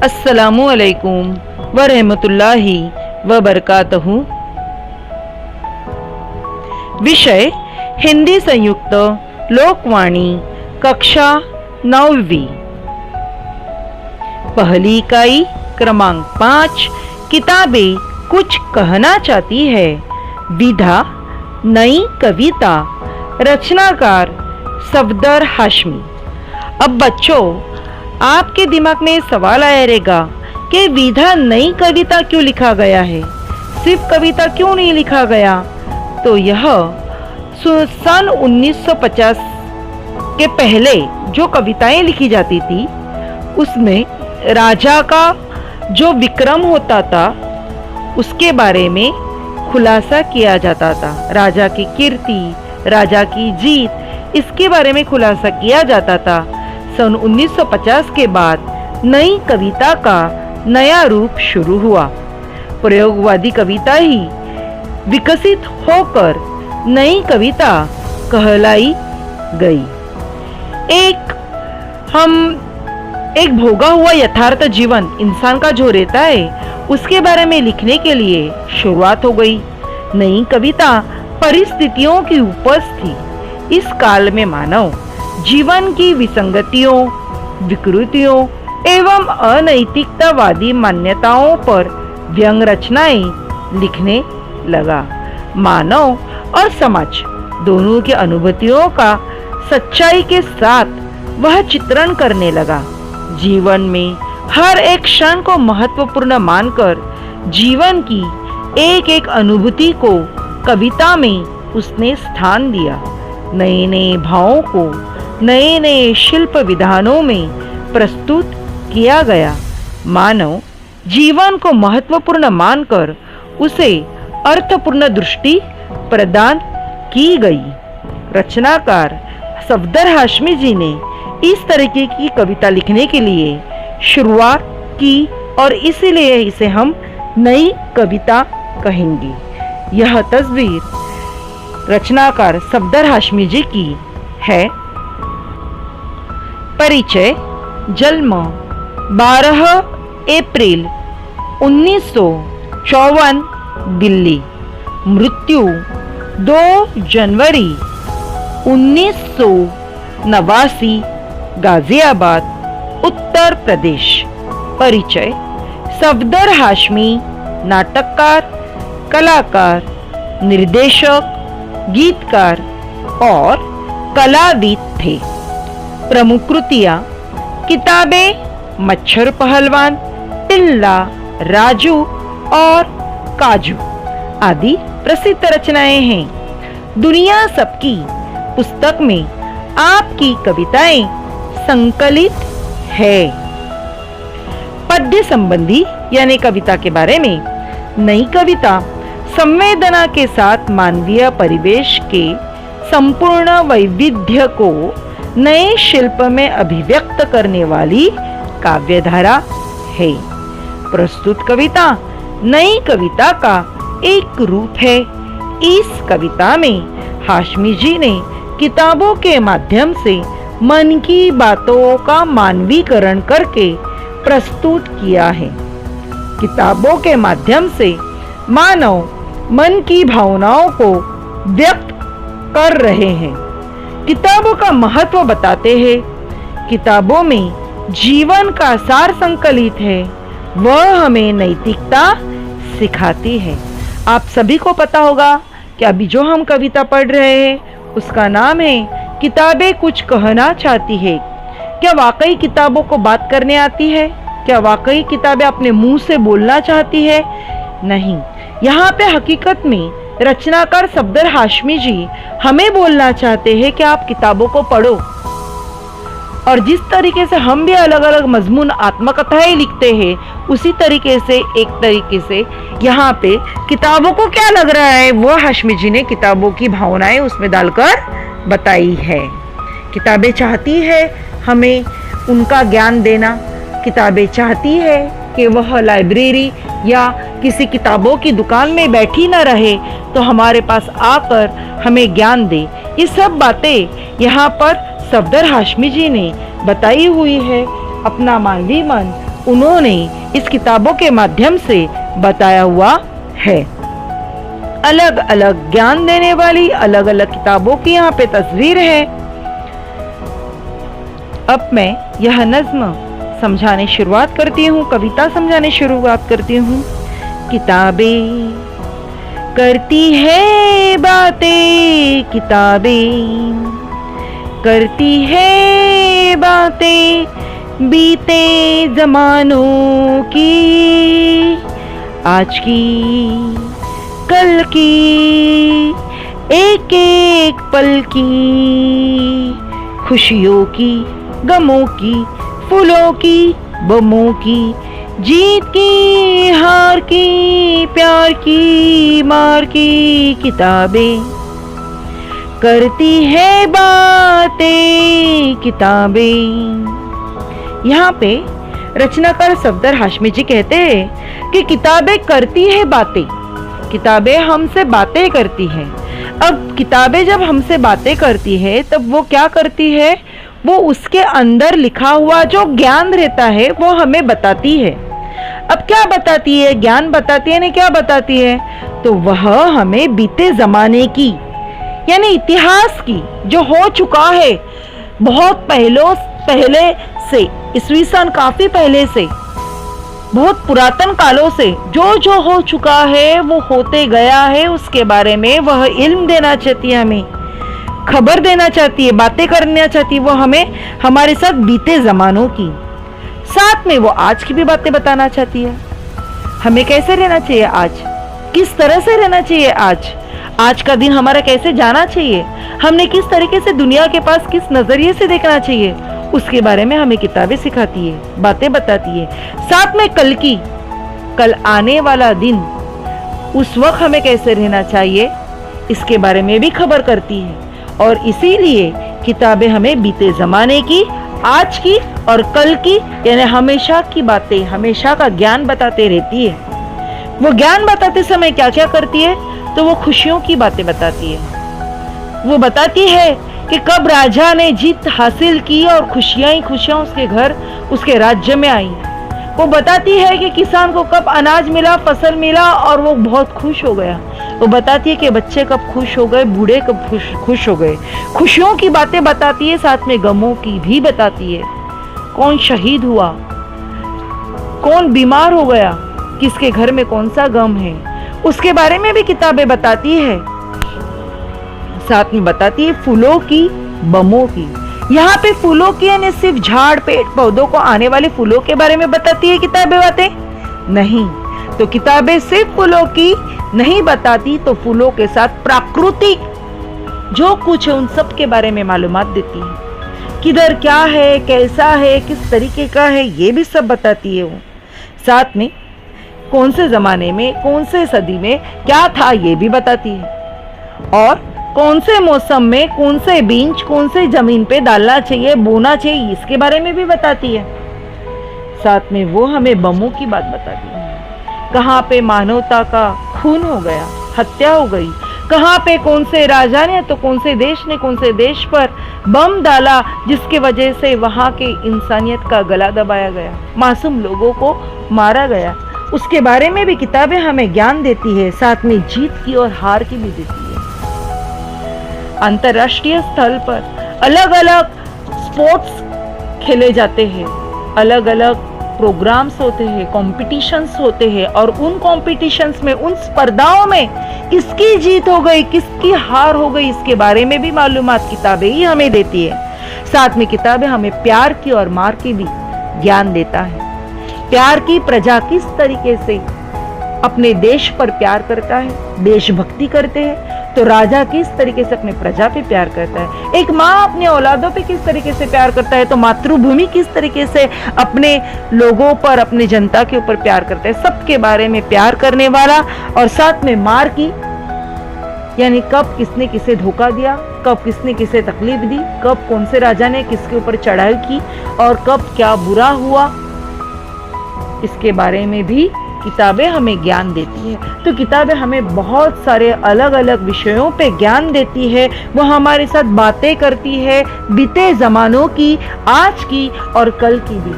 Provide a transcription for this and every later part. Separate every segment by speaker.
Speaker 1: अस्सलामु अलैकुम व रहमतुल्लाहि व बरकातहू। विषय हिंदी संयुक्त लोकवाणी कक्षा 9वीं। पहली इकाई क्रमांक 5। किताबें कुछ कहना चाहती है। विधा नई कविता। रचनाकार सफदर हाशमी। अब बच्चों, आपके दिमाग में सवाल आया रहेगा कि विधा नई कविता क्यों लिखा गया है, सिर्फ कविता क्यों नहीं लिखा गया। तो यह सन 1950 के पहले जो कविताएं लिखी जाती थी उसमें राजा का जो विक्रम होता था उसके बारे में खुलासा किया जाता था। राजा की कीर्ति, राजा की जीत, इसके बारे में खुलासा किया जाता था। सन 1950 के बाद नई कविता का नया रूप शुरू हुआ। प्रयोगवादी कविता ही विकसित होकर नई कविता कहलाई गई। एक भोगा हुआ यथार्थ जीवन इंसान का जो रहता है उसके बारे में लिखने के लिए शुरुआत हो गई। नई कविता परिस्थितियों की उपज थी। इस काल में मानव जीवन की विसंगतियों, विकृतियों एवं अनैतिकतावादी मान्यताओं पर व्यंग रचनाएं लिखने लगा। मानव और समाज दोनों की अनुभूतियों का सच्चाई के साथ वह चित्रण करने लगा। जीवन में हर एक क्षण को महत्वपूर्ण मानकर जीवन की एक एक अनुभूति को कविता में उसने स्थान दिया। नए नए भावों को नए नए शिल्प विधानों में प्रस्तुत किया गया। मानव जीवन को महत्वपूर्ण मानकर उसे अर्थपूर्ण दृष्टि प्रदान की गई। रचनाकार सफदर हाशमी जी ने इस तरीके की कविता लिखने के लिए शुरुआत की और इसीलिए इसे हम नई कविता कहेंगे। यह तस्वीर रचनाकार सफदर हाशमी जी की है। परिचय। जन्म 12 अप्रैल 1954 दिल्ली। मृत्यु 2 जनवरी 1989 गाजियाबाद उत्तर प्रदेश। परिचय। सफदर हाशमी नाटककार, कलाकार, निर्देशक, गीतकार और कलाविद थे। प्रमुख कृतियां किताबें मच्छर पहलवान, टिल्ला, राजू और काजू आदि प्रसिद्ध रचनाएं हैं। दुनिया सबकी पुस्तक में आपकी कविताएं संकलित है। पद्य संबंधी यानी कविता के बारे में। नई कविता संवेदना के साथ मानवीय परिवेश के संपूर्ण वैविध्य को नए शिल्प में अभिव्यक्त करने वाली काव्यधारा है। प्रस्तुत कविता नई कविता का एक रूप है। इस कविता में हाशमी जी ने किताबों के माध्यम से मन की बातों का मानवीकरण करके प्रस्तुत किया है। किताबों के माध्यम से मानव मन की भावनाओं को व्यक्त कर रहे हैं। किताबों का महत्व बताते हैं। किताबों में जीवन का सार संकलित है। वह हमें नैतिकता सिखाती है। आप सभी को पता होगा कि अभी जो हम कविता पढ़ रहे हैं उसका नाम है किताबें कुछ कहना चाहती है। क्या वाकई किताबों को बात करने आती है? क्या वाकई किताबें अपने मुंह से बोलना चाहती है? नहीं। यहाँ पे हकीकत में रचनाकार सफदर हाशमी जी हमें बोलना चाहते हैं कि आप किताबों को पढ़ो। और जिस तरीके से हम भी अलग अलग मजमून आत्मकथाएं लिखते हैं उसी तरीके से एक तरीके से यहाँ पे किताबों को क्या लग रहा है वो हाशमी जी ने किताबों की भावनाएं उसमें डालकर बताई है। किताबें चाहती है हमें उनका ज्ञान देना। किताबें चाहती है कि वह लाइब्रेरी या किसी किताबों की दुकान में बैठी न रहे तो हमारे पास आकर हमें ज्ञान दे। ये सब बातें यहाँ पर सफदर हाशमी जी ने बताई हुई है। अपना मानवी मन उन्होंने इस किताबों के माध्यम से बताया हुआ है। अलग अलग ज्ञान देने वाली अलग अलग किताबों की यहाँ पे तस्वीर है। अब मैं यह नज्म समझाने शुरुआत करती हूँ, कविता समझाने शुरुआत करती हूँ। किताबें करती है बातें, किताबें करती है बातें बीते जमानों की, आज की कल की एक एक पल की, खुशियों की गमों की फूलों की बमों की, जीत की हार की प्यार की मार की, किताबें करती है बातें, किताबें। यहाँ पे रचनाकार सफदर हाशमी जी कहते हैं कि किताबें करती है बातें, किताबें हमसे बातें करती हैं। अब किताबें जब हमसे बातें करती है तब वो क्या करती है, वो उसके अंदर लिखा हुआ जो ज्ञान रहता है वो हमें बताती है। अब क्या बताती है, ज्ञान बताती है ना, क्या बताती है, तो वह हमें बीते जमाने की यानी इतिहास की, जो हो चुका है बहुत पहले से, ईस्वी सन काफी पहले से, बहुत पुरातन कालों से जो जो हो चुका है वो होते गया है, उसके बारे में वह इल्म देना चाहती है, हमें खबर देना चाहती है, बातें करना चाहती है वो हमें हमारे साथ बीते जमानों की, साथ में वो आज की भी बातें बताना चाहती है। हमें कैसे रहना चाहिए आज, किस तरह से रहना चाहिए आज का दिन हमारा कैसे जाना चाहिए, हमने किस तरीके से दुनिया के पास किस नजरिए से देखना चाहिए, उसके बारे में हमें किताबें सिखाती है, बातें बताती है। साथ में कल आने वाला दिन, उस वक्त हमें कैसे रहना चाहिए इसके बारे में भी खबर करती है। और इसीलिए किताबें हमें बीते जमाने की, आज की और कल की यानी हमेशा की बातें, हमेशा का ज्ञान बताते रहती है। वो ज्ञान बताते समय क्या क्या करती है, तो वो खुशियों की बातें बताती है। वो बताती है कि कब राजा ने जीत हासिल की और खुशियां ही खुशियां उसके घर, उसके राज्य में आई। वो बताती है कि किसान को कब अनाज मिला, फसल मिला और वो बहुत खुश हो गया। वो बताती है कि बच्चे कब खुश हो गए, बूढ़े कब खुश हो गए। खुशियों की बातें बताती है, साथ में गमों की भी बताती है। कौन शहीद हुआ, कौन बीमार हो गया, किसके घर में कौन सा गम है, उसके बारे में भी किताबें बताती है। साथ में बताती है फूलों की बमों की। यहाँ पे फूलों की यानी सिर्फ झाड़ पेड़ पौधों को आने वाले फूलों के बारे में बताती है किताबें बातें नहीं, तो किताबें सिर्फ फूलों की नहीं बताती, तो फूलों के साथ प्राकृतिक जो कुछ है उन सब के बारे में मालूमात देती है। किधर क्या है, कैसा है, किस तरीके का है, ये भी सब बताती है वो। साथ में कौन से जमाने में, कौन से सदी में क्या था ये भी बताती है। और कौन से मौसम में कौन से बीज कौन से जमीन पे डालना चाहिए, बोना चाहिए, इसके बारे में भी बताती है। साथ में वो हमें बमों की बात बताती है। कहाँ पे मानवता का खून हो गया, हत्या हो गई, कहाँ पे कौन से राजा ने तो कौन से देश ने कौन से देश पर बम डाला, जिसके वजह से वहाँ के इंसानियत का गला दबाया गया, मासूम लोगों को मारा गया, उसके बारे में भी किताबें हमें ज्ञान देती है। साथ में जीत की और हार की भी देती है। अंतर्राष्ट्रीय स्थल पर अलग अलग स्पोर्ट्स खेले जाते हैं, अलग अलग प्रोग्राम्स होते हैं, कॉम्पिटिशन्स होते हैं, और उन कॉम्पिटिशन्स में, उन स्पर्धाओं में किसकी जीत हो गई, किसकी हार हो गई, इसके बारे में भी मालूमात किताबें ही हमें देती है। साथ में किताबें हमें प्यार की और मार की भी ज्ञान देता है। प्यार की प्रजा किस तरीके से अपने देश पर प्यार करता है, देशभक्ति करते हैं, तो राजा किस तरीके से अपने प्रजा पे प्यार करता है, एक माँ अपने औलादों पे किस तरीके से प्यार करता है, तो मातृभूमि किस तरीके से अपने लोगों पर, अपने जनता के ऊपर प्यार करता है। सबके बारे में प्यार करने वाला। और साथ में मार की यानी कब किसने किसे धोखा दिया, कब किसने किसे तकलीफ दी, कब कौन से राजा ने किसके ऊपर चढ़ाई की और कब क्या बुरा हुआ, इसके बारे में भी किताबें हमें ज्ञान देती है। तो किताबें हमें बहुत सारे अलग अलग विषयों पे ज्ञान देती है। वो हमारे साथ बातें करती है बीते जमानों की, आज की और कल की भी।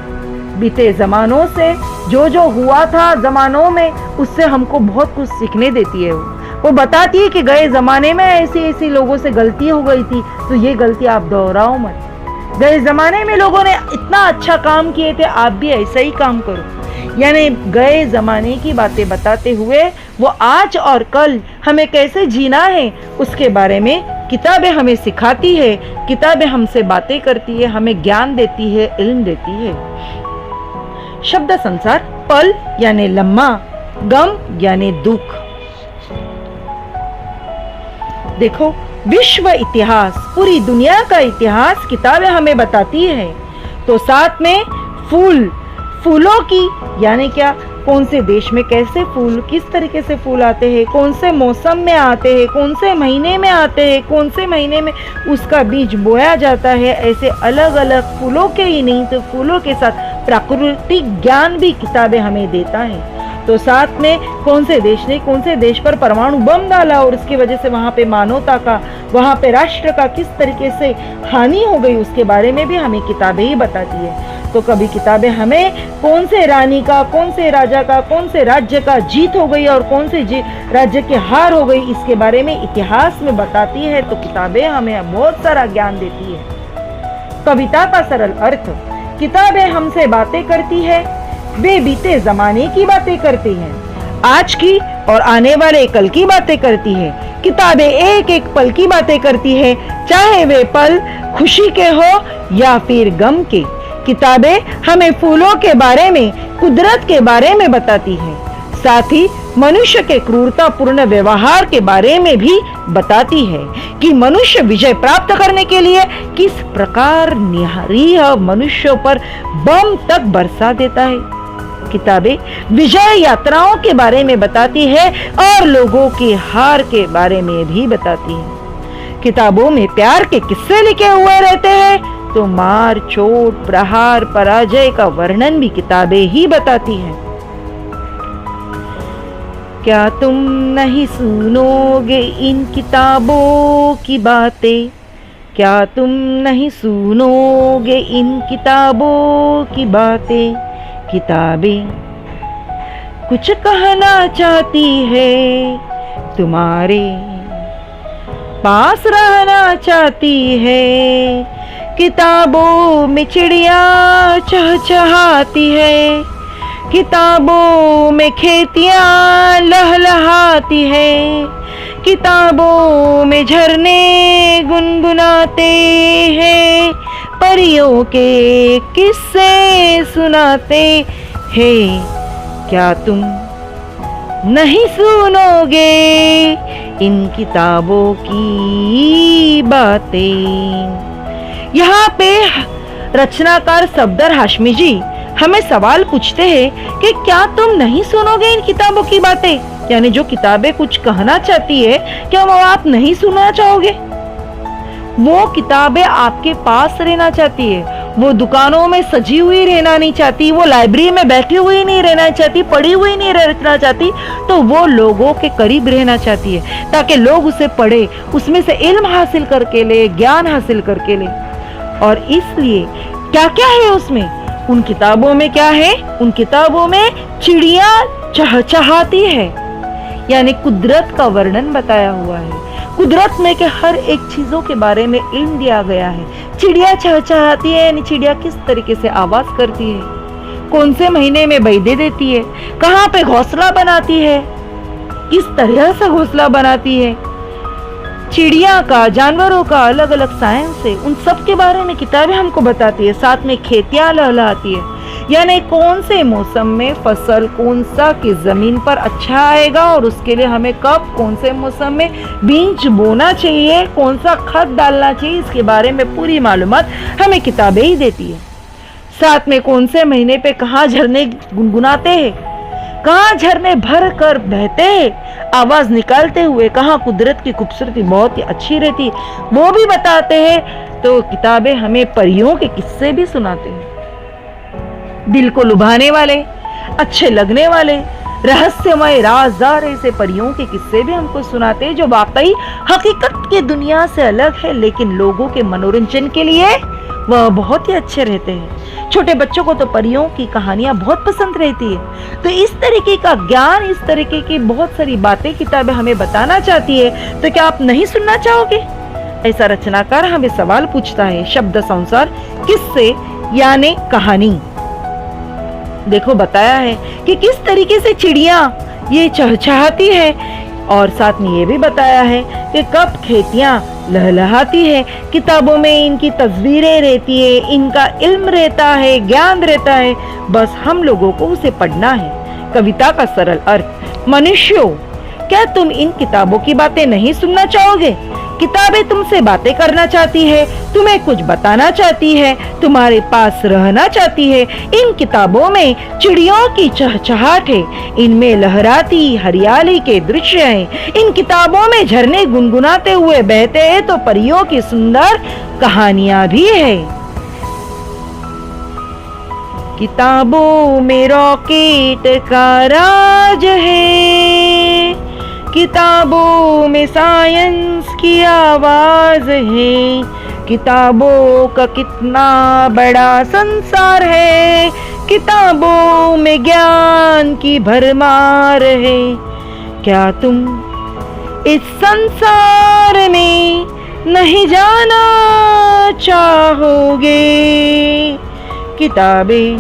Speaker 1: बीते जमानों से जो जो हुआ था जमानों में, उससे हमको बहुत कुछ सीखने देती है। वो बताती है कि गए जमाने में ऐसी ऐसी लोगों से गलती हो गई थी, तो ये गलती आप दोहराओ मत। गए जमाने में लोगों ने इतना अच्छा काम किए थे, आप भी ऐसा ही काम करो। यानी गए जमाने की बातें बताते हुए वो आज और कल हमें कैसे जीना है उसके बारे में किताबें हमें सिखाती है, किताबें हमसे बातें करती है, हमें ज्ञान देती है, इल्म देती है। शब्द संसार, पल यानी लम्हा, गम यानी दुख। देखो, विश्व इतिहास, पूरी दुनिया का इतिहास किताबें हमें बताती है। तो साथ में फूलों की यानी क्या, कौन से देश में कैसे फूल, किस तरीके से फूल आते हैं, कौन से मौसम में आते हैं, कौन से महीने में आते हैं, कौन से महीने में उसका बीज बोया जाता है। ऐसे अलग अलग फूलों के ही नहीं तो फूलों के साथ प्राकृतिक ज्ञान भी किताबें हमें देता है। तो साथ में कौन से देश ने कौन से देश पर परमाणु बम डाला और उसकी वजह से वहां पे मानवता का, वहां पे राष्ट्र का किस तरीके से हानि हो गई, उसके बारे में भी हमें किताबें ही बताती है। तो कभी किताबें हमें कौन से रानी का, कौन से राजा का, कौन से राज्य का जीत हो गई और कौन से राज्य की हार हो गई, इसके बारे में इतिहास में बताती है। तो किताबें हमें बहुत सारा ज्ञान देती है। कविता का सरल अर्थ, किताबें हमसे बातें करती है, वे बीते जमाने की बातें करती हैं, आज की और आने वाले कल की बातें करती है। किताबें एक एक पल की बातें करती है, चाहे वे पल खुशी के हो या फिर गम के। किताबें हमें फूलों के बारे में, कुदरत के बारे में बताती है, साथ ही मनुष्य के क्रूरतापूर्ण व्यवहार के बारे में भी बताती है कि मनुष्य विजय प्राप्त करने के लिए किस प्रकार निरीह मनुष्यों पर बम तक बरसा देता है। किताबें विजय यात्राओं के बारे में बताती है और लोगों की हार के बारे में भी बताती है। किताबों में प्यार के किस्से लिखे हुए रहते हैं, तो मार, चोट, प्रहार, पराजय का वर्णन भी किताबें ही बताती हैं। क्या तुम नहीं सुनोगे इन किताबों की बातें, क्या तुम नहीं सुनोगे इन किताबों की बातें। किताबें कुछ कहना चाहती है, तुम्हारे पास रहना चाहती है। किताबों में चिड़िया चहचहाती है, किताबों में खेतियां लहलहाती है, किताबों में झरने गुनगुनाते हैं, परियों के किस्से सुनाते हैं। क्या तुम नहीं सुनोगे इन किताबों की बातें। यहाँ पे रचनाकार सफदर हाशमी जी हमें सवाल पूछते हैं कि क्या तुम नहीं सुनोगे इन किताबों की बातें, यानी जो किताबें कुछ कहना चाहती है, क्या वो आप नहीं सुनना चाहोगे। वो किताबें आपके पास रहना चाहती है, वो दुकानों में सजी हुई रहना नहीं चाहती, वो लाइब्रेरी में बैठी हुई नहीं रहना चाहती, पढ़ी हुई नहीं रहना चाहती, तो वो लोगों के करीब रहना चाहती है ताकि लोग उसे पढ़े, उसमें से इल्म हासिल करके ले, ज्ञान हासिल करके ले। और इसलिए क्या क्या है उसमें, उन किताबों में क्या है, उन किताबों में चिड़िया चहचहाती है, यानी कुदरत का वर्णन बताया हुआ है। कुदरत में के हर एक चीजों के बारे में इल्म दिया गया है। चिड़िया चहचहाती है, यानी चिड़िया किस तरीके से आवाज करती है, कौन से महीने में बैदे देती है, कहाँ पे घोंसला बनाती है, किस तरह से घोंसला बनाती है। चिड़िया का, जानवरों का अलग अलग साइंस है, उन सब के बारे में किताबें हमको बताती है। साथ में खेतियां लहलहाती है, यानी कौन से मौसम में फसल कौन सा किस जमीन पर अच्छा आएगा और उसके लिए हमें कब कौन से मौसम में बीज बोना चाहिए, कौन सा खाद डालना चाहिए, इसके बारे में पूरी मालूमात हमें किताबें ही देती है। साथ में कौन से महीने पे कहाँ झरने गुनगुनाते हैं, कहाँ झरने भर कर बहते हैं आवाज निकालते हुए, कहाँ कुदरत की खूबसूरती बहुत ही अच्छी रहती, वो भी बताते हैं। तो किताबें हमें परियों के किस्से भी सुनाते हैं, दिल को लुभाने वाले, अच्छे लगने वाले, रहस्यमय राजदार ऐसे परियों के किस्से भी हमको सुनाते हैं जो वाकई हकीकत की दुनिया से अलग है, लेकिन लोगों के मनोरंजन के लिए वह बहुत ही अच्छे रहते हैं। छोटे बच्चों को तो परियों की कहानियां बहुत पसंद रहती है। तो इस तरीके का ज्ञान, इस तरीके की बहुत सारी बातें किताबें हमें बताना चाहती है, तो क्या आप नहीं सुनना चाहोगे? ऐसा रचनाकार हमें सवाल पूछता है। शब्द संसार किससे यानी कहानी। देखो बताया है कि किस तरीके से चिड़िया ये चहचहाती है, और साथ में ये भी बताया है कि कब खेतियां लहलहाती है। किताबों में इनकी तस्वीरें रहती है, इनका इल्म रहता है, ज्ञान रहता है, बस हम लोगों को उसे पढ़ना है। कविता का सरल अर्थ। मनुष्यों, क्या तुम इन किताबों की बातें नहीं सुनना चाहोगे? किताबें तुमसे बातें करना चाहती है, तुम्हें कुछ बताना चाहती है, तुम्हारे पास रहना चाहती है। इन किताबों में चिड़ियों की चहचहाट है, इनमें लहराती हरियाली के दृश्य हैं। इन किताबों में झरने गुनगुनाते हुए बहते हैं, तो परियों की सुंदर कहानियां भी है। किताबों में रॉकेट का राज है, किताबों में साइंस की आवाज है, किताबों का कितना बड़ा संसार है, किताबों में ज्ञान की भरमार है। क्या तुम इस संसार में नहीं जाना चाहोगे? किताबें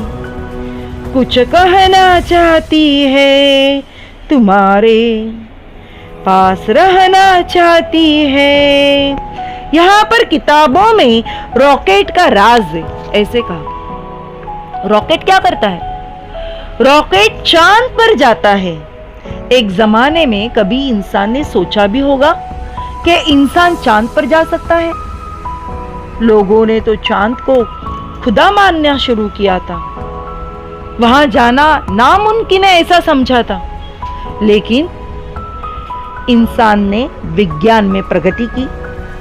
Speaker 1: कुछ कहना चाहती है, तुम्हारे पास रहना चाहती है। यहाँ पर किताबों में रॉकेट का राज है, ऐसे कहा। रॉकेट क्या करता है? रॉकेट चांद पर जाता है। एक जमाने में कभी इंसान ने सोचा भी होगा कि इंसान चांद पर जा सकता है? लोगों ने तो चांद को खुदा मानना शुरू किया था, वहां जाना नामुमकिन है ऐसा समझा था। लेकिन इंसान ने विज्ञान में प्रगति की,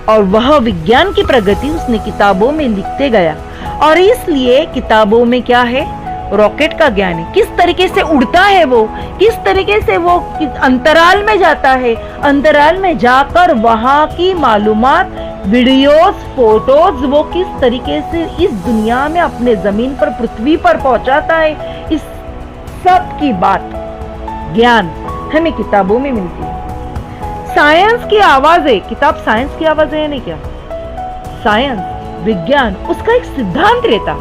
Speaker 1: और वह विज्ञान की प्रगति उसने किताबों में लिखते गया। और इसलिए किताबों में क्या है? रॉकेट का ज्ञान है। किस तरीके से उड़ता है वो, किस तरीके से वो अंतराल में जाता है, अंतराल में जाकर वहां की मालूमात, वीडियोस, फोटोज वो किस तरीके से इस दुनिया में अपने जमीन पर, पृथ्वी पर पहुंचाता है, इस सब की बात, ज्ञान हमें किताबों में मिलती है। साइंस की आवाज है, किताब साइंस की आवाज है नहीं क्या? साइंस, विज्ञान, उसका एक सिद्धांत रहता।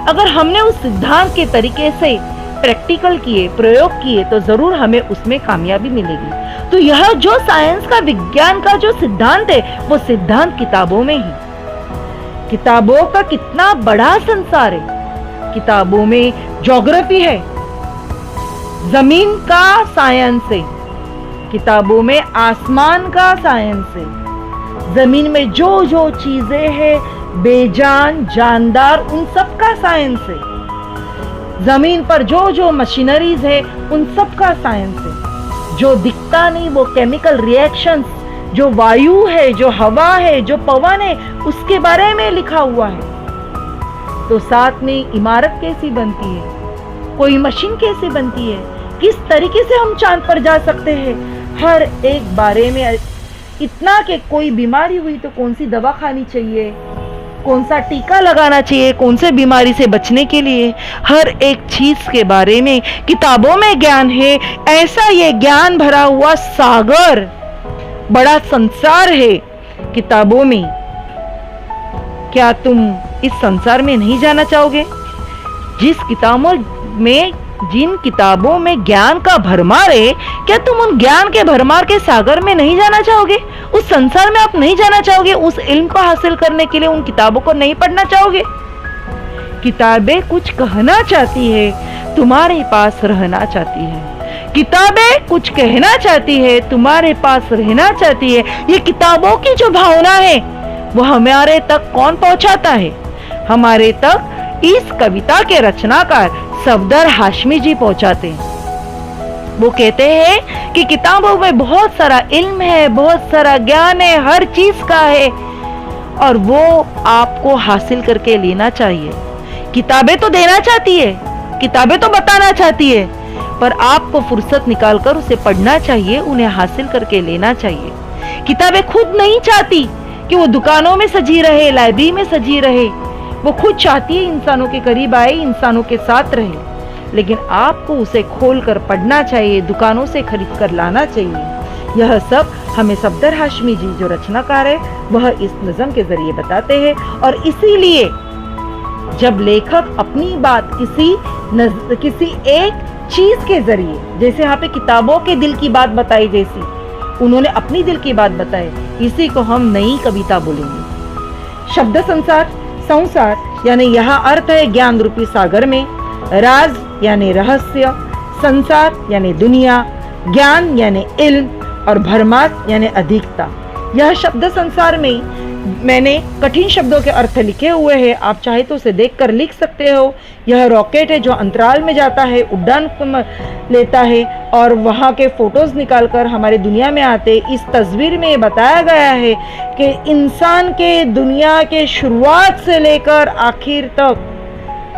Speaker 1: अगर हमने उस सिद्धांत के तरीके से प्रैक्टिकल किए, प्रयोग किए, तो जरूर हमें उसमें कामयाबी मिलेगी। तो यह जो साइंस का, विज्ञान का जो सिद्धांत है, वो सिद्धांत किताबों में ही। किताबों का कितना बड़ा संसार है। किताबों में ज्योग्राफी है, जमीन का साइंस है, किताबों में आसमान का साइंस है, जमीन में जो जो चीजें हैं, बेजान, जानदार, उन सब का साइंस है, जमीन पर जो जो मशीनरीज है, उन सब का साइंस है। जो दिखता नहीं वो केमिकल रिएक्शंस, जो वायु है, जो हवा है, जो पवन है, उसके बारे में लिखा हुआ है। तो साथ में इमारत कैसी बनती है, कोई मशीन कैसे बनती है, किस तरीके से हम चांद पर जा सकते हैं, हर एक बारे में। इतना कि कोई बीमारी हुई तो कौन सी दवा खानी चाहिए, कौन सा टीका लगाना चाहिए, कौन से बीमारी से बचने के लिए, हर एक चीज के बारे में किताबों में ज्ञान है। ऐसा ये ज्ञान भरा हुआ सागर, बड़ा संसार है किताबों में। क्या तुम इस संसार में नहीं जाना चाहोगे? जिन किताबों में ज्ञान का भरमार है, क्या तुम उन ज्ञान के भरमार के सागर में नहीं जाना चाहोगे? उस संसार में आप नहीं जाना चाहोगे? उस इल्म को हासिल करने के लिए उन किताबों को नहीं पढ़ना चाहोगे? किताबें कुछ कहना चाहती है, तुम्हारे पास रहना चाहती है। किताबें कुछ कहना चाहती है, तुम्हारे पास रहना चाहती है। ये किताबों की जो भावना है, वो हमारे तक कौन पहुंचाता है? हमारे तक इस कविता के रचनाकार सफदर हाशमी जी पहुंचाते हैं। वो कहते हैं कि किताबों में बहुत सारा इल्म है, बहुत सारा ज्ञान है, हर चीज का है, और वो आपको हासिल करके लेना चाहिए। किताबें तो देना चाहती है, किताबें तो बताना चाहती है, पर आपको फुर्सत निकालकर उसे पढ़ना चाहिए, उन्हें हासिल करके लेना चाहिए। किताबें खुद नहीं चाहती कि वो दुकानों में सजी रहे, लाइब्रेरी में सजी रहे, वो खुद चाहती है इंसानों के करीब आए, इंसानों के साथ रहे, लेकिन आपको उसे खोलकर पढ़ना चाहिए, दुकानों से खरीद कर लाना चाहिए। यह सब हमें सफदर हाशमी जी जो रचनाकार है वह इस नज़म के जरिए बताते हैं। और इसीलिए जब लेखक अपनी बात किसी एक चीज के जरिए, जैसे यहाँ पे किताबों के दिल की बात बताई, जैसी उन्होंने अपनी दिल की बात बताई, इसी को हम नई कविता बोलेंगे। शब्द संसार यानी यहाँ अर्थ है ज्ञान रूपी सागर में, राज यानी रहस्य, संसार यानी दुनिया, ज्ञान यानी इल्म और भरमार यानी अधिकता। यह शब्द संसार में मैंने कठिन शब्दों के अर्थ लिखे हुए हैं, आप चाहे तो उसे देखकर लिख सकते हो। यह रॉकेट है जो अंतराल में जाता है, उड़ान लेता है और वहाँ के फोटोज निकालकर हमारे दुनिया में आते। इस तस्वीर में बताया गया है कि इंसान के दुनिया के शुरुआत से लेकर आखिर तक,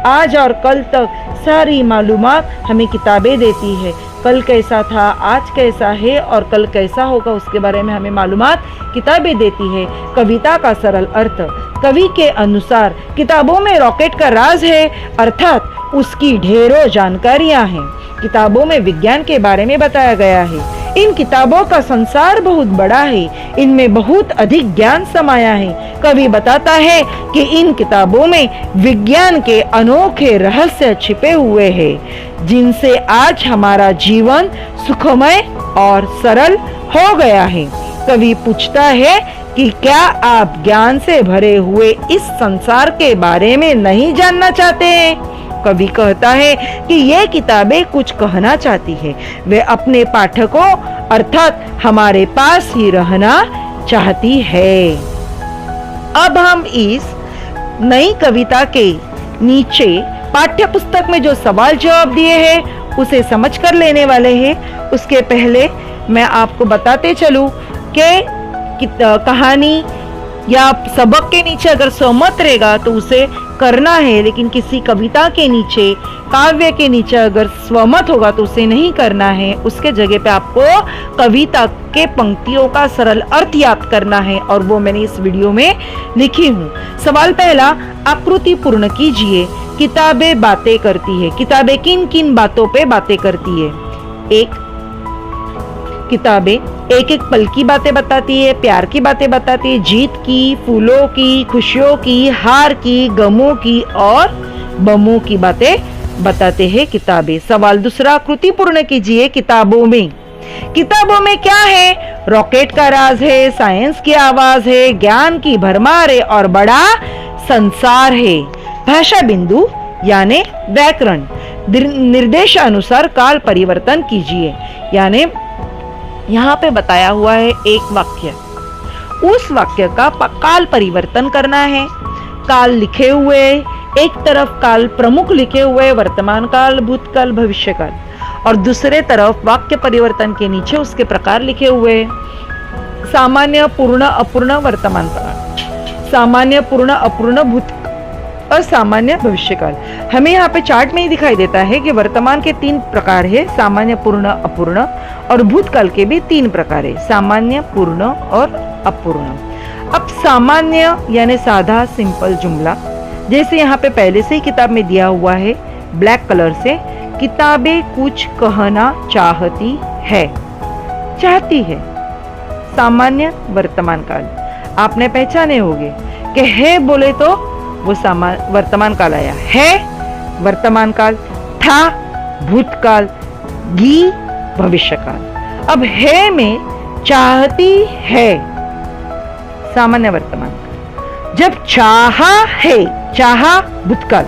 Speaker 1: आज और कल तक सारी मालूमात हमें किताबें देती है। कल कैसा था, आज कैसा है और कल कैसा होगा उसके बारे में हमें मालूमात किताबें देती है। कविता का सरल अर्थ कवि के अनुसार किताबों में रॉकेट का राज है, अर्थात उसकी ढेरों जानकारियां हैं। किताबों में विज्ञान के बारे में बताया गया है। इन किताबों का संसार बहुत बड़ा है, इनमें बहुत अधिक ज्ञान समाया है। कवि बताता है कि इन किताबों में विज्ञान के अनोखे रहस्य छिपे हुए हैं, जिनसे आज हमारा जीवन सुखमय और सरल हो गया है। कवि पूछता है कि क्या आप ज्ञान से भरे हुए इस संसार के बारे में नहीं जानना चाहते हैं? कवि कहता है कि ये किताबें कुछ कहना चाहती है, वे अपने पाठकों अर्थात हमारे पास ही रहना चाहती है। अब हम इस नई कविता के नीचे पाठ्य पुस्तक में जो सवाल जवाब दिए हैं उसे समझ कर लेने वाले हैं। उसके पहले मैं आपको बताते चलूं कि कहानी या सबक के नीचे अगर सहमत रहेगा तो उसे करना है, लेकिन किसी कविता के नीचे, काव्य के नीचे अगर स्वमत होगा तो उसे नहीं करना है। उसके जगह पे आपको कविता के पंक्तियों का सरल अर्थ याद करना है और वो मैंने इस वीडियो में लिखी हूँ। सवाल पहला, आकृति पूर्ण कीजिए। किताबें बातें करती है। किताबें किन किन बातों पे बातें करती है? किताबें एक एक पल की बातें बताती है, प्यार की बातें बताती है, जीत की, फूलों की, खुशियों की, हार की, गमों की और बमों की बातें बताते हैं किताबें। सवाल दूसरा, आकृति पूर्ण कीजिए। किताबों में क्या है? रॉकेट का राज है, साइंस की आवाज है, ज्ञान की भरमार है और बड़ा संसार है। भाषा बिंदु यानी व्याकरण, निर्देशानुसार काल परिवर्तन कीजिए। यानी यहाँ पे बताया हुआ है एक वाक्य, उस वाक्य का काल परिवर्तन करना है। काल लिखे हुए, एक तरफ काल प्रमुख लिखे हुए वर्तमान काल, भूतकाल, भविष्यकाल, और दूसरे तरफ वाक्य परिवर्तन के नीचे उसके प्रकार लिखे हुए, सामान्य, पूर्ण, अपूर्ण, वर्तमान काल, सामान्य, पूर्ण, अपूर्ण, भूत और सामान्य, भविष्यकाल। हमें यहाँ पे चार्ट में ही दिखाई देता है कि वर्तमान के 3 प्रकार है, सामान्य, पूर्ण, अपूर्ण, और भूतकाल के भी 3 प्रकार है, सामान्य, पूर्ण और अपूर्ण। अब सामान्य यानी साधा सिंपल जुमला, जैसे यहाँ पे पहले से ही किताब में दिया हुआ है ब्लैक कलर से, किताबें कुछ कहना चाहती है, सामान्य वर्तमान काल। आपने पहचाने होंगे कि है बोले तो वो वर्तमान काल आया, है वर्तमान काल, था भूतकाल, गी भविष्यकाल। अब है में चाहती है, सामान्य वर्तमान काल। जब चाहा है, चाहा भूतकाल,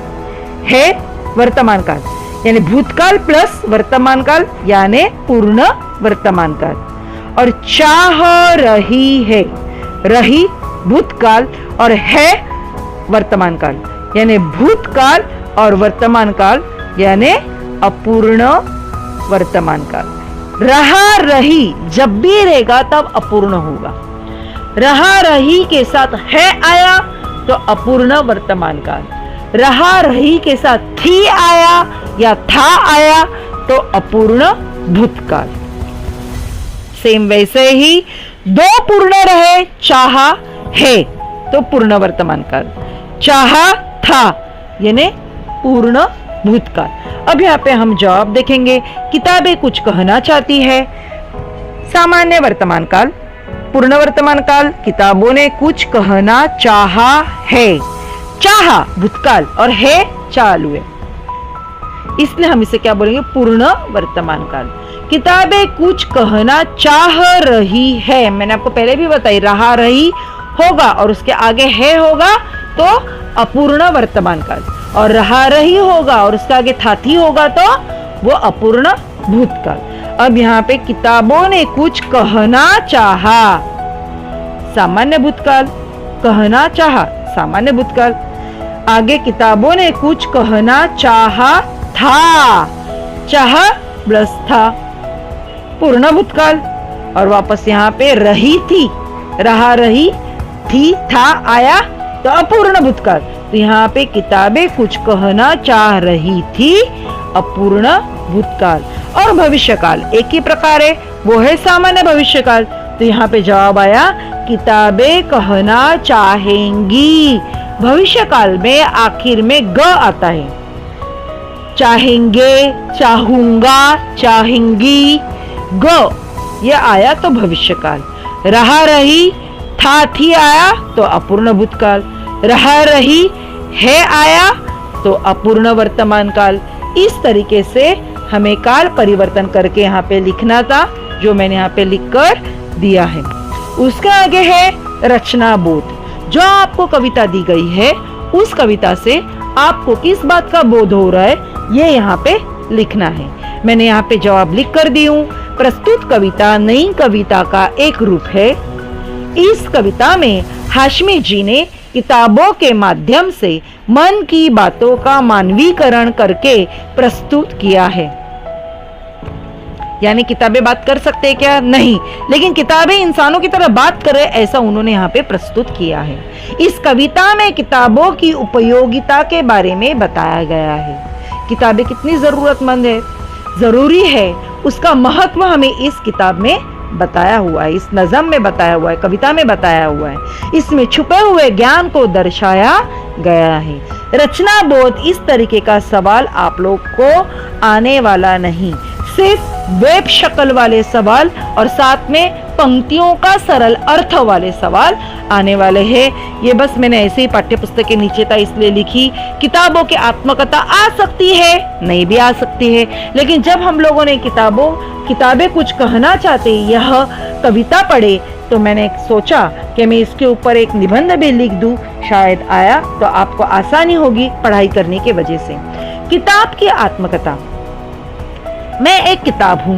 Speaker 1: है वर्तमान काल, यानी भूतकाल प्लस वर्तमान काल यानी पूर्ण वर्तमान काल। और चाह रही है, रही भूतकाल और है वर्तमान काल, यानी भूतकाल और वर्तमान काल यानी अपूर्ण वर्तमान काल। रहा रही जब भी रहेगा तब अपूर्ण होगा। रहा रही के साथ है आया तो अपूर्ण वर्तमान काल, रहा रही के साथ थी आया या था आया तो अपूर्ण भूतकाल। सेम वैसे ही दो पूर्ण रहे, चाहा है तो पूर्ण वर्तमान काल, चाहा था, यानी पूर्ण भूतकाल। अब यहाँ पे हम जवाब देखेंगे। किताबें कुछ कहना चाहती है, सामान्य वर्तमान काल, पूर्ण वर्तमान काल। किताबों ने कुछ कहना चाहा है, चाहा भूतकाल और है चालू है, इसलिए हम इसे क्या बोलेंगे, पूर्ण वर्तमान काल। किताबें कुछ कहना चाह रही है, मैंने आपको पहले भी बताई, रहा रही होगा और उसके आगे है होगा तो अपूर्ण वर्तमान काल, और रहा रही होगा और उसके आगे था थी होगा तो वो अपूर्ण भूतकाल। अब यहाँ पे किताबों ने कुछ कहना चाहा, सामान्य भूतकाल, कहना चाहा सामान्य भूतकाल। आगे किताबों ने कुछ कहना चाहा था, चाह प्लस था, पूर्ण भूतकाल। और वापस यहाँ पे रही थी, रहा रही थी था आया तो अपूर्ण भूतकाल। तो यहाँ पे किताबें कुछ कहना चाह रही थी, अपूर्ण भूतकाल। और भविष्यकाल एक ही प्रकार है, वो है सामान्य भविष्यकाल। तो यहाँ पे जवाब आया किताबें कहना चाहेंगी। भविष्यकाल में आखिर में ग आता है, चाहेंगे, चाहूंगा, चाहेंगी, ग ये आया तो भविष्यकाल। रहा रही था थी आया तो अपूर्ण भूतकाल, रहा रही है आया तो अपूर्ण वर्तमान काल। इस तरीके से हमें काल परिवर्तन करके यहाँ पे लिखना था, जो मैंने यहाँ पे लिखकर दिया है। उसके आगे है रचना बोध। जो आपको कविता दी गई है उस कविता से आपको किस बात का बोध हो रहा है ये यहाँ पे लिखना है। मैंने यहाँ पे जवाब लिख कर दी हूँ। प्रस्तुत कविता नई कविता का एक रूप है। इस कविता में हाशमी जी ने किताबों के माध्यम से मन की बातों का मानवीकरण करके प्रस्तुत किया है। यानी किताबें बात कर सकते हैं क्या? नहीं, लेकिन किताबें इंसानों की तरह बात करे ऐसा उन्होंने यहाँ पे प्रस्तुत किया है। इस कविता में किताबों की उपयोगिता के बारे में बताया गया है। किताबें कितनी जरूरतमंद है, जरूरी है, उसका महत्व हमें इस किताब में बताया हुआ है, इस नज़म में बताया हुआ है, कविता में बताया हुआ है। इसमें छुपे हुए ज्ञान को दर्शाया गया है। रचना बोध इस तरीके का सवाल आप लोग को आने वाला नहीं, सिर्फ वेब शक्ल वाले सवाल और साथ में पंक्तियों का सरल अर्थ वाले सवाल आने वाले हैं। ये बस मैंने ऐसे ही पाठ्य पुस्तक के नीचे था इसलिए लिखी। किताबों की आत्मकथा आ सकती है, नहीं भी आ सकती है, लेकिन जब हम लोगों ने किताबें कुछ कहना चाहते यह कविता पढ़े तो मैंने सोचा कि मैं इसके ऊपर एक निबंध भी लिख दूं, शायद आया तो आपको आसानी होगी पढ़ाई करने की वजह से। किताब की आत्मकथा। मैं एक किताब हूँ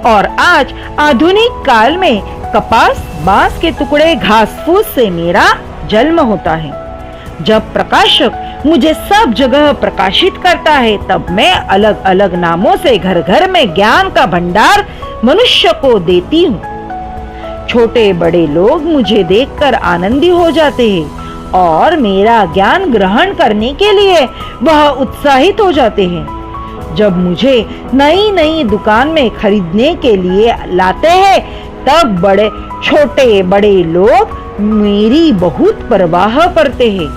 Speaker 1: और आज आधुनिक काल में कपास, बांस के टुकड़े, घास फूस से मेरा जन्म होता है। जब प्रकाशक मुझे सब जगह प्रकाशित करता है तब मैं अलग अलग नामों से घर घर में ज्ञान का भंडार मनुष्य को देती हूँ। छोटे बड़े लोग मुझे देखकर आनंदी हो जाते हैं और मेरा ज्ञान ग्रहण करने के लिए वह उत्साहित हो जाते हैं। जब मुझे नई नई दुकान में खरीदने के लिए लाते हैं तब छोटे बड़े लोग मेरी बहुत परवाह करते हैं,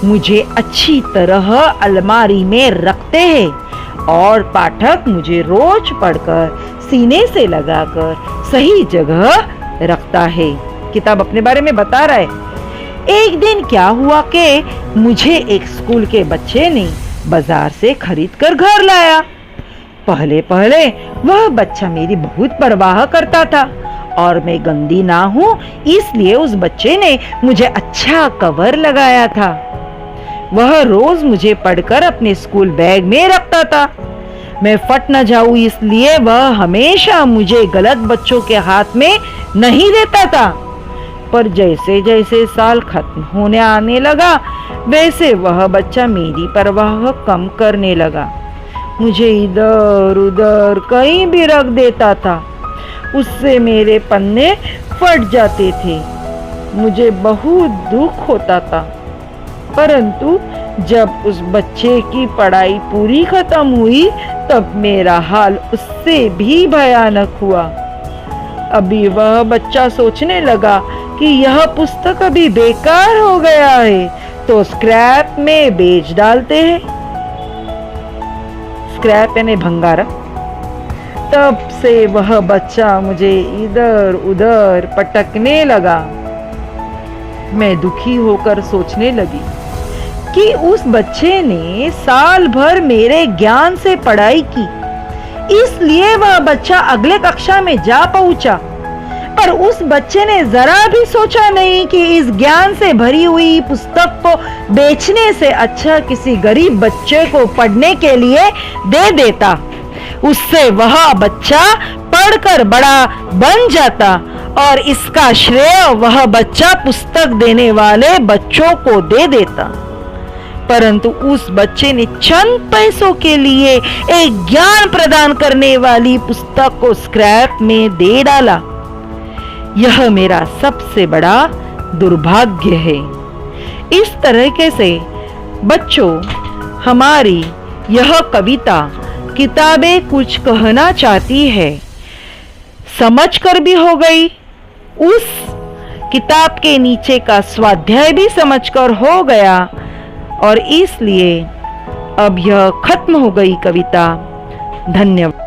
Speaker 1: मुझे अच्छी तरह अलमारी में रखते हैं और पाठक मुझे रोज पढ़कर सीने से लगाकर सही जगह रखता है। किताब अपने बारे में बता रहा है। एक दिन क्या हुआ कि मुझे एक स्कूल के बच्चे ने बाजार से खरीद कर घर लाया। पहले पहले वह बच्चा मेरी बहुत परवाह करता था और मैं गंदी ना हूँ इसलिए उस बच्चे ने मुझे अच्छा कवर लगाया था। वह रोज मुझे पढ़कर अपने स्कूल बैग में रखता था। मैं फट न जाऊं इसलिए वह हमेशा मुझे गलत बच्चों के हाथ में नहीं देता था। पर जैसे जैसे साल खत्म होने आने लगा वैसे वह बच्चा मेरी परवाह कम करने लगा। मुझे इधर उधर कहीं भी रख देता था, उससे मेरे पन्ने फट जाते थे। मुझे बहुत दुख होता था, परंतु जब उस बच्चे की पढ़ाई पूरी खत्म हुई तब मेरा हाल उससे भी भयानक हुआ। अभी वह बच्चा सोचने लगा कि यह पुस्तक अभी बेकार हो गया है, तो स्क्रैप में बेच डालते हैं। स्क्रैप यानी भंगारा। तब से वह बच्चा मुझे इधर उधर पटकने लगा। मैं दुखी होकर सोचने लगी कि उस बच्चे ने साल भर मेरे ज्ञान से पढ़ाई की, इसलिए वह बच्चा अगले कक्षा में जा पहुंचा। पर उस बच्चे ने जरा भी सोचा नहीं कि इस ज्ञान से भरी हुई पुस्तक को बेचने से अच्छा किसी गरीब बच्चे को पढ़ने के लिए दे देता। उससे वह बच्चा पढ़कर बड़ा बन जाता और इसका श्रेय वह बच्चा पुस्तक देने वाले बच्चों को दे देता। परंतु उस बच्चे ने चंद पैसों के लिए एक ज्ञान प्रदान करने वाली पुस्तक को स्क्रैप में दे डाला। यह मेरा सबसे बड़ा दुर्भाग्य है। इस तरीके से बच्चों, हमारी यह कविता किताबें कुछ कहना चाहती है, समझकर भी हो गई। उस किताब के नीचे का स्वाध्याय भी समझकर हो गया और इसलिए अब यह खत्म हो गई कविता। धन्यवाद।